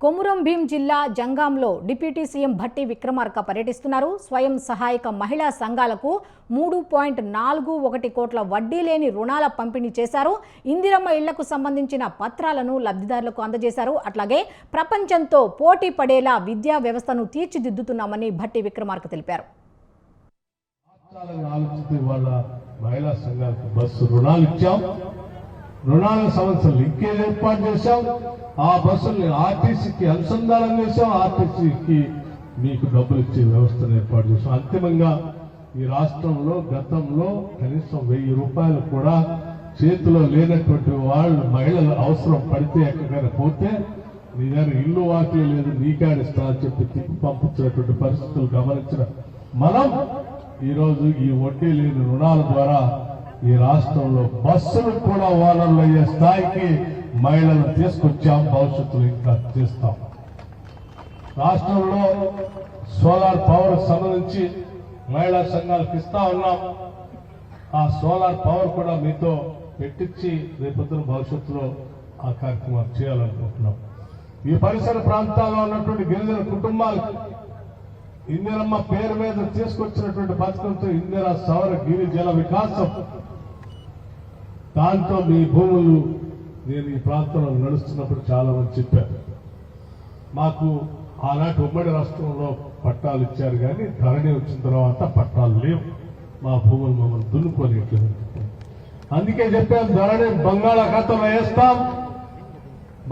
కొమురం భీం జిల్లా జంగాంలో deputy CM Bhatti Vikramarka పర్యటిస్తున్నారు. స్వయం సహాయక మహిళా సంఘాలకు 3.41 కోట్ల వడ్డీ లేని రుణాల పంపిణీ చేశారు. ఇందిరమ్మ ఇళ్లకు సంబంధించిన పత్రాలను లబ్ధిదారులకు అందజేశారు. అట్లాగే ప్రపంచంతో పోటీ పడేలా విద్యా వ్యవస్థను తీర్చిదిద్దుతున్నామని భట్టి విక్రమార్క తెలిపారు. రుణాల సంవత్సరం లింకేజ్ ఏర్పాటు చేశాం. ఆ బస్సుల్ని ఆర్టీసీకి అనుసంధానం చేశాం. ఆర్టీసీకి మీకు డబ్బులు ఇచ్చే వ్యవస్థను ఏర్పాటు చేశాం. అంతిమంగా ఈ రాష్ట్రంలో గతంలో కనీసం 1000 రూపాయలు కూడా చేతిలో లేనటువంటి వాళ్ళు మహిళలు అవసరం పడితే ఎక్కడికైనా పోతే నీ దగ్గర ఇల్లు వాకిలు లేదు నీకాడిస్తా అని చెప్పి తిప్పి పంపించినటువంటి పరిస్థితులు గమనించిన మనం ఈరోజు ఈ వడ్డీ లేని రుణాల ద్వారా ఈ రాష్ట్రంలో బస్సులు కూడా ఓనర్లు అయ్యే స్థాయికి మహిళలను తీసుకొచ్చాం. భవిష్యత్తులో ఇంకా చేస్తాం. రాష్ట్రంలో సోలార్ పవర్ సంబంధించి మహిళా సంఘాలకు ఇస్తా ఉన్నాం. ఆ సోలార్ పవర్ కూడా మీతో పెట్టించి రేపొద్దున భవిష్యత్తులో ఆ కార్యక్రమాలు చేయాలనుకుంటున్నాం. ఈ పరిసర ప్రాంతాల్లో ఉన్నటువంటి గిరిజన కుటుంబాలకు ఇందిరమ్మ పేరు మీద తీసుకొచ్చినటువంటి పథకంతో ఇందిరా సౌర గిరి జల వికాసం, దాంతో మీ భూములు నేను ఈ ప్రాంతంలో నడుస్తున్నప్పుడు చాలా మంది చెప్పారు. మాకు ఆనాటి ఉమ్మడి రాష్ట్రంలో పట్టాలు ఇచ్చారు కానీ ధరణి వచ్చిన తర్వాత పట్టాలు లేవు, మా భూములు మమ్మల్ని దున్నుకోలేట్లేదు. అందుకే చెప్పాను, ధరణి బంగాళాఖాతంలో వేస్తాం,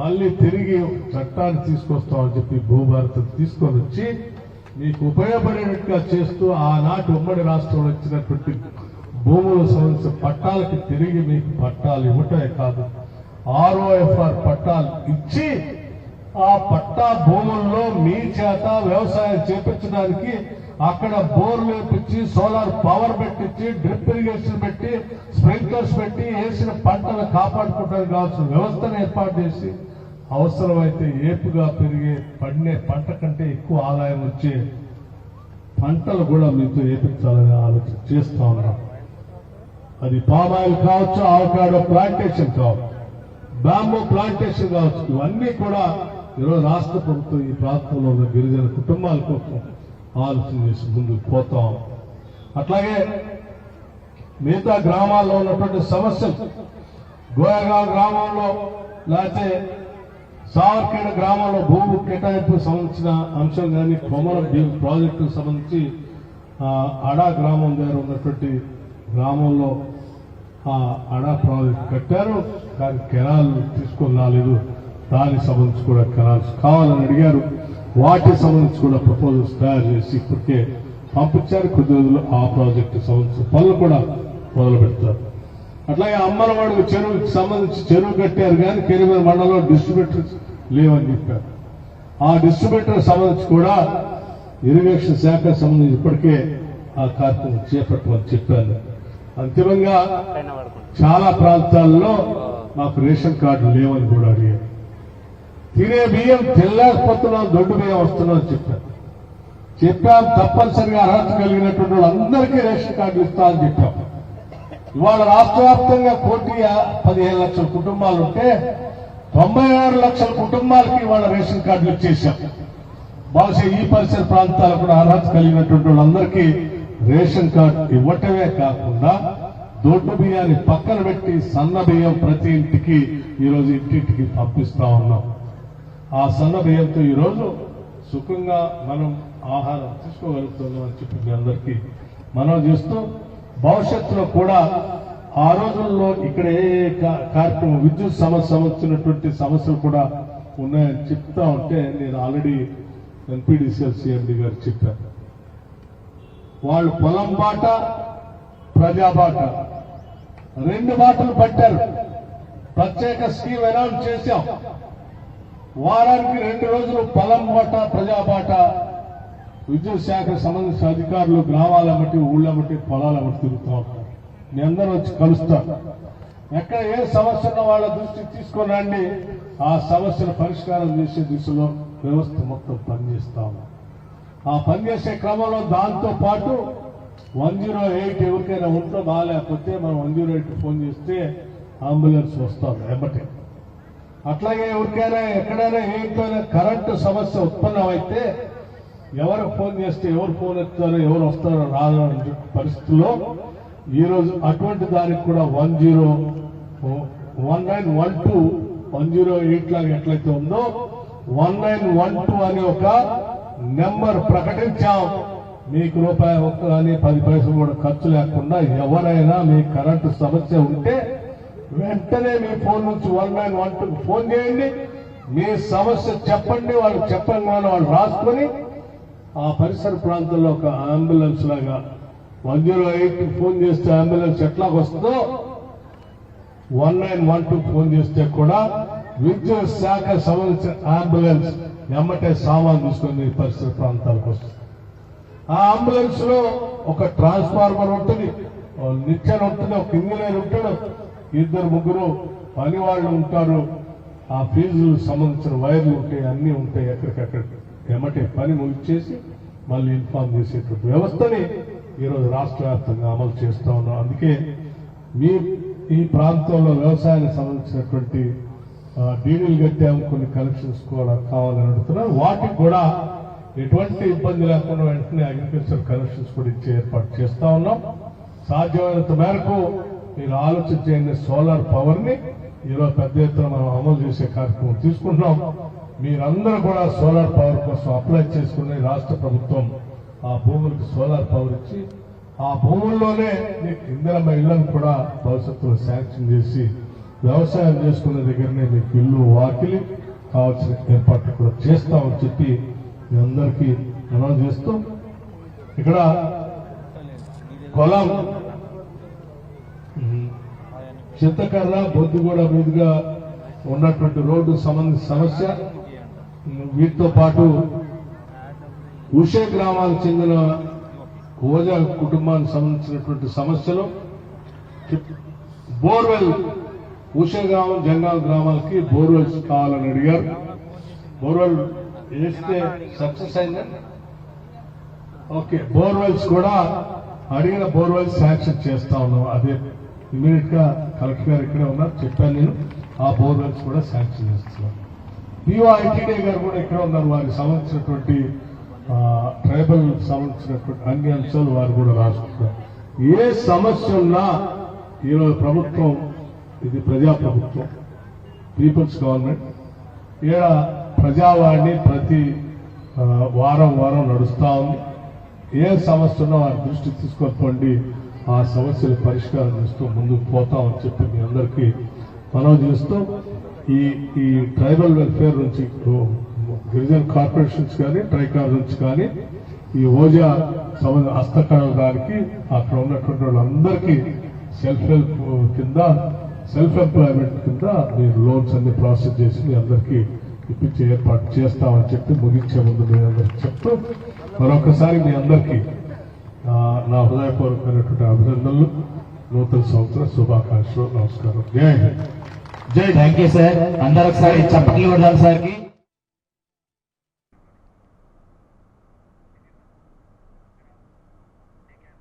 మళ్ళీ తిరిగి చట్టాన్ని తీసుకొస్తామని చెప్పి భూభారతం తీసుకొని వచ్చి మీకు ఉపయోగపడేట్టుగా చేస్తూ ఆనాటి ఉమ్మడి రాష్ట్రంలో ఇచ్చినటువంటి భూముల సంబంధించిన పట్టాలకి తిరిగి మీకు పట్టాలు ఇవ్వటమే కాదు, ROFR పట్టాలు ఇచ్చి ఆ పట్టా భూముల్లో మీ చేత వ్యవసాయం చేపించడానికి అక్కడ బోర్లు వేపించి సోలార్ పవర్ పెట్టించి డ్రిప్ ఇరిగేషన్ పెట్టి స్ప్రింక్లర్స్ పెట్టి వేసిన పంటలు కాపాడుకోవడానికి కావాల్సిన వ్యవస్థను ఏర్పాటు చేసి అవసరమైతే ఏపుగా పెరిగే పడినే పంట కంటే ఎక్కువ ఆదాయం వచ్చే పంటలు కూడా మీతో ఏపించాలని ఆలోచన చేస్తా ఉన్నాం. అది పామాయిల్ కావచ్చు, ఆవకాడో ప్లాంటేషన్ కావచ్చు, బ్యాంబూ ప్లాంటేషన్ కావచ్చు, ఇవన్నీ కూడా ఈరోజు రాష్ట్ర ప్రభుత్వం ఈ ప్రాంతంలో ఉన్న గిరిజన కుటుంబాల కోసం ఆలోచన చేసి ముందుకు పోతాం. అట్లాగే మిగతా గ్రామాల్లో ఉన్నటువంటి సమస్యలు, గోయగావ్ గ్రామంలో లేకపోతే సావర్కేడ గ్రామంలో భూమి కేటాయింపుకు సంబంధించిన అంశం కానీ, కొమరం భీం ప్రాజెక్టుకు సంబంధించి అడా గ్రామం దగ్గర ఉన్నటువంటి గ్రామంలో అడా ప్రాజెక్టు కట్టారు కానీ కెనాల్ తీసుకొని రాలేదు. దానికి సంబంధించి కూడా కెనాల్స్ కావాలని అడిగారు. వాటికి సంబంధించి కూడా ప్రపోజల్స్ తయారు చేసి ఇప్పటికే పంపించారు. కొద్ది రోజులు ఆ ప్రాజెక్టు సంబంధించిన పనులు కూడా మొదలు పెడతారు. అట్లాగే అమ్మలవాడుకు చెరువుకి సంబంధించి చెరువు కట్టారు కానీ కెరిమేర మండలంలో డిస్ట్రిబ్యూటర్స్ లేవని చెప్పారు. ఆ డిస్ట్రిబ్యూటర్ సంబంధించి కూడా ఇరిగేషన్ శాఖ సంబంధించి ఇప్పటికే ఆ కార్యక్రమం చేపట్టమని చెప్పారు. అంతిమంగా చాలా ప్రాంతాల్లో మాకు రేషన్ కార్డు లేవని కూడా అడిగారు. తినే బియ్యం తెల్లకపోతున్నాం, దొడ్డు బియ్యం వస్తున్నాం చెప్పాం. తప్పనిసరిగా అర్హత కలిగినటువంటి వాళ్ళందరికీ రేషన్ కార్డులు ఇస్తామని చెప్పాం. ఇవాళ రాష్ట్ర వ్యాప్తంగా 1,15 లక్షల కుటుంబాలు ఉంటే 96 లక్షల కుటుంబాలకి ఇవాళ రేషన్ కార్డులు ఇచ్చేశాం. బహుశా ఈ పరిసర ప్రాంతాలకు కూడా అర్హత కలిగినటువంటి వాళ్ళందరికీ రేషన్ కార్డు ఇవ్వటమే కాకుండా దొడ్డు బియ్యాన్ని పక్కన పెట్టి సన్న బియ్యం ప్రతి ఇంటికి ఈరోజు ఇంటింటికి పంపిస్తా ఉన్నాం. ఆ సన్న బియ్యంతో ఈరోజు సుఖంగా మనం ఆహారం తీసుకోగలుగుతున్నాం అని చెప్పి మీ అందరికీ మనం చేస్తూ భవిష్యత్తులో కూడా ఆ రోజుల్లో ఇక్కడ ఏ కార్యక్రమం విద్యుత్ సమస్య సంబంధించినటువంటి సమస్యలు కూడా ఉన్నాయని చెప్తా ఉంటే నేను ఆల్రెడీ NPDCL CMD గారు చెప్పారు. వాళ్ళు పొలం బాట, ప్రజా బాట, 2 బాటలు పట్టారు. ప్రత్యేక స్కీమ్ అనౌన్స్ చేశాం. వారానికి 2 రోజులు పొలం బాట, ప్రజా బాట విద్యుత్ శాఖకు సంబంధించిన అధికారులు గ్రామాల బట్టి ఊళ్ళ బట్టి పొలాల బట్టి తిరుగుతూ ఉంటారు. మీ అందరూ వచ్చి కలుస్తారు. ఎక్కడ ఏ సమస్య ఉన్న వాళ్ళ దృష్టికి తీసుకొని రండి. ఆ సమస్యను పరిష్కారం చేసే దిశలో వ్యవస్థ మొత్తం పనిచేస్తాము. ఆ పనిచేసే క్రమంలో దాంతో పాటు 108 ఎవరికైనా ఉంటో బాగాలేకపోతే మనం 108 ఫోన్ చేస్తే అంబులెన్స్ వస్తాం ఎమ్మటే. అట్లాగే ఎవరికైనా ఎక్కడైనా ఏంటైనా కరెంటు సమస్య ఉత్పన్నమైతే ఎవరు ఫోన్ చేస్తే ఎవరు ఫోన్ ఎత్తారో ఎవరు వస్తారో రాదో అనే పరిస్థితుల్లో ఈరోజు అటువంటి దానికి కూడా 1912 లాగా ఎట్లయితే ఉందో 1912 అనే ఒక నెంబర్ ప్రకటించాం. మీకు రూపాయి ఒక్క కానీ 10 పైసలు కూడా ఖర్చు లేకుండా ఎవరైనా మీ కరెంటు సమస్య ఉంటే వెంటనే మీ ఫోన్ నుంచి 1912 ఫోన్ చేయండి. మీ సమస్య చెప్పండి, వాళ్ళు చెప్పంగానే వాళ్ళు రాసుకొని ఆ పరిసర ప్రాంతంలో ఒక అంబులెన్స్ లాగా 108 ఫోన్ చేస్తే అంబులెన్స్ ఎట్లాగ వస్తుందో 1912 ఫోన్ చేస్తే కూడా విద్యుత్ శాఖ సంబంధించిన అంబులెన్స్ ఎమ్మటే సామాన్ తీసుకొని పరిసర ప్రాంతాలకు వస్తుంది. ఆ అంబులెన్స్ లో ఒక ట్రాన్స్ఫార్మర్ ఉంటుంది, నిచ్చెన ఉంటుంది, ఒక ఇంజనీర్ ఉంటాడు, 2-3 పని వాళ్ళు ఉంటారు. ఆ ఫీజులు సంబంధించిన వైర్లు ఉంటాయి, అన్ని ఉంటాయి. ఎక్కడికక్కడ ఎమ్మటే పని ముగిచేసి మళ్ళీ ఇన్ఫార్మ్ చేసేటువంటి వ్యవస్థని ఈరోజు రాష్ట్ర వ్యాప్తంగా అమలు చేస్తా ఉన్నాం. అందుకే ఈ ప్రాంతంలో వ్యవసాయానికి సంబంధించినటువంటి డీడీలు కట్టాము, కొన్ని కనెక్షన్స్ కూడా కావాలని అడుగుతున్నారు. వాటికి కూడా ఎటువంటి ఇబ్బంది లేకుండా వెంటనే అగ్రికల్చర్ కనెక్షన్స్ కూడా ఇచ్చే ఏర్పాటు చేస్తా ఉన్నాం. సాధ్యమైనంత మేరకు మీరు ఆలోచించే సోలార్ పవర్ ని ఈరోజు పెద్ద ఎత్తున మనం అమలు చేసే కార్యక్రమం తీసుకుంటున్నాం. మీరందరూ కూడా సోలార్ పవర్ కోసం అప్లై చేసుకుని రాష్ట్ర ప్రభుత్వం ఆ భూములకు సోలార్ పవర్ ఇచ్చి ఆ భూముల్లోనే మీకు ఇందిరమ్మ ఇళ్లను కూడా భవిష్యత్తులో శాంక్షన్ చేసి వ్యవసాయం చేసుకునే దగ్గరనే మీకు ఇల్లు వాకిలి కావాల్సిన ఏర్పాట్లు కూడా చేస్తామని చెప్పి మీ అందరికీ మనం చేస్తూ ఇక్కడ కొలం చింతకర్ర బొద్దుగూడ మీదుగా ఉన్నటువంటి రోడ్డు సంబంధించిన సమస్య, వీటితో పాటు ఉషే గ్రామాలకు చెందిన ఓజా కుటుంబానికి సంబంధించినటువంటి సమస్యలు, బోర్వెల్ ఉషే గ్రామం జంగాం గ్రామాలకి బోర్వెల్స్ కావాలని అడిగారు. బోర్వెల్ వేస్తే సక్సెస్ అయిందా? ఓకే, బోర్వెల్స్ కూడా అడిగిన బోర్వెల్స్ శాంక్షన్ చేస్తా ఉన్నాం. అదే ఇమీడియట్ గా కలెక్టర్ గారు ఇక్కడే ఉన్నారు, చెప్పాను నేను. ఆ బోర్వెల్స్ కూడా శాంక్షన్ చేస్తున్నాం. పిఓఐటీడీ గారు కూడా ఇక్కడ ఉన్నారు. వారికి సంబంధించినటువంటి ట్రైబల్ సంబంధించినటువంటి అన్ని అంశాలు వారు కూడా రాసుకుంటారు. ఏ సమస్య ఉన్నా ఈరోజు ప్రభుత్వం, ఇది ప్రజాప్రభుత్వం, పీపుల్స్ గవర్నమెంట్, ఈడ ప్రజావాణి ప్రతి వారం నడుస్తా ఉంది. ఏ సమస్య ఉన్నా వారి దృష్టి తీసుకొని ఆ సమస్యలు పరిష్కారం చేస్తూ ముందుకు పోతామని చెప్పి మీ అందరికీ మనవి చేస్తూ ఈ ట్రైబల్ వెల్ఫేర్ నుంచి గిరిజన కార్పొరేషన్స్ కానీ ట్రైకార్ నుంచి కానీ ఈ ఓజా సంబంధ హస్తకళల దానికి అక్కడ ఉన్నటువంటి వాళ్ళందరికీ సెల్ఫ్ ఎంప్లాయ్మెంట్ కింద మీరు లోన్స్ అన్ని ప్రాసెస్ చేసి మీ అందరికీ ఇప్పించే ఏర్పాటు చేస్తామని చెప్పి ముగించే ముందు మీ అందరికి చెప్తూ మరొకసారి మీ అందరికీ నా హృదయపూర్వకమైనటువంటి అభినందనలు, నూతన సంవత్సర శుభాకాంక్షలు. నమస్కారం. జై హింద్. Thank you sir. అందరూ ఒకసారి చప్పట్లు కొడదాం సార్ కి.